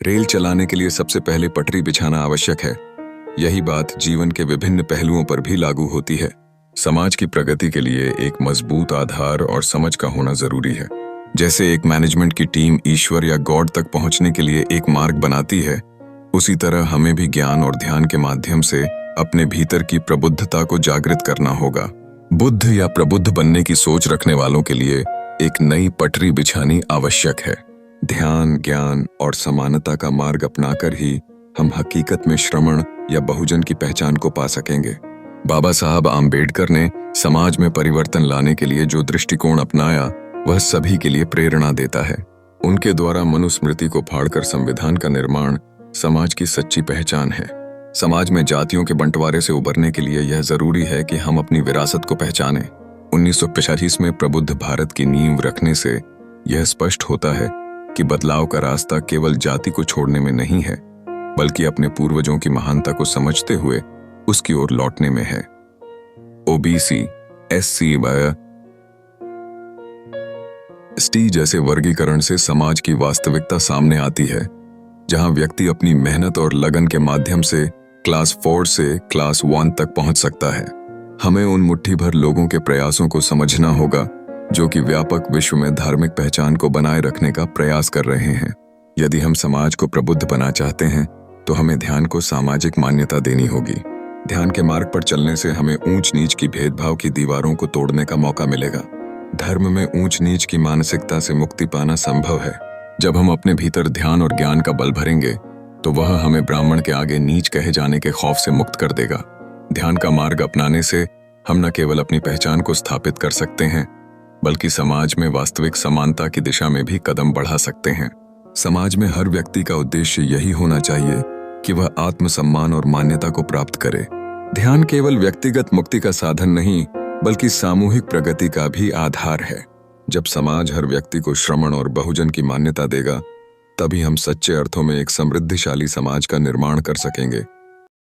Rail चलाने के लिए सबसे पहले पटरी बिछाना आवश्यक है। यही बात जीवन के विभिन्न पहलुओं पर भी लागू होती है। समाज की प्रगति के लिए एक मजबूत आधार और समझ का होना जरूरी है। जैसे एक मैनेजमेंट की टीम ईश्वर या गॉड तक पहुंचने के लिए एक मार्ग बनाती है, उसी तरह हमें भी ज्ञान और ध्यान के माध्यम से अपने भीतर की प्रबुद्धता को जागृत करना होगा। बुद्ध या प्रबुद्ध बनने की सोच रखने वालों के लिए एक नई पटरी बिछानी आवश्यक है। ध्यान, ज्ञान और समानता का मार्ग अपनाकर ही हम हकीकत में श्रमण या बहुजन की पहचान को पा सकेंगे। बाबा साहब आम्बेडकर ने समाज में परिवर्तन लाने के लिए जो दृष्टिकोण अपनाया, वह सभी के लिए प्रेरणा देता है। उनके द्वारा मनुस्मृति को फाड़कर संविधान का निर्माण समाज की सच्ची पहचान है। समाज में जातियों के बंटवारे से उबरने के लिए यह जरूरी है कि हम अपनी विरासत को पहचानें। 1945 में प्रबुद्ध भारत की नींव रखने से यह स्पष्ट होता है कि बदलाव का रास्ता केवल जाति को छोड़ने में नहीं है, बल्कि अपने पूर्वजों की महानता को समझते हुए उसकी ओर लौटने में है। ओबीसी, एससी व एसटी जैसे वर्गीकरण से समाज की वास्तविकता सामने आती है, जहां व्यक्ति अपनी मेहनत और लगन के माध्यम से क्लास 4 से क्लास 1 तक पहुंच सकता है। हमें उन मुट्ठी भर लोगों के प्रयासों को समझना होगा जो कि व्यापक विश्व में धार्मिक पहचान को बनाए रखने का प्रयास कर रहे हैं। यदि हम समाज को प्रबुद्ध बना चाहते हैं तो हमें ध्यान को सामाजिक मान्यता देनी होगी। ध्यान के मार्ग पर चलने से हमें ऊंच नीच की भेदभाव की दीवारों को तोड़ने का मौका मिलेगा। धर्म में ऊंच नीच की मानसिकता से मुक्ति पाना संभव है। जब हम अपने भीतर ध्यान और ज्ञान का बल भरेंगे तो वह हमें ब्राह्मण के आगे नीच कहे जाने के खौफ से मुक्त कर देगा। ध्यान का मार्ग अपनाने से हम न केवल अपनी पहचान को स्थापित कर सकते हैं, बल्कि समाज में वास्तविक समानता की दिशा में भी कदम बढ़ा सकते हैं। समाज में हर व्यक्ति का उद्देश्य यही होना चाहिए कि वह आत्मसम्मान और मान्यता को प्राप्त करे। ध्यान केवल व्यक्तिगत मुक्ति का साधन नहीं, बल्कि सामूहिक प्रगति का भी आधार है। जब समाज हर व्यक्ति को श्रमण और बहुजन की मान्यता देगा, तभी हम सच्चे अर्थों में एक समृद्धिशाली समाज का निर्माण कर सकेंगे।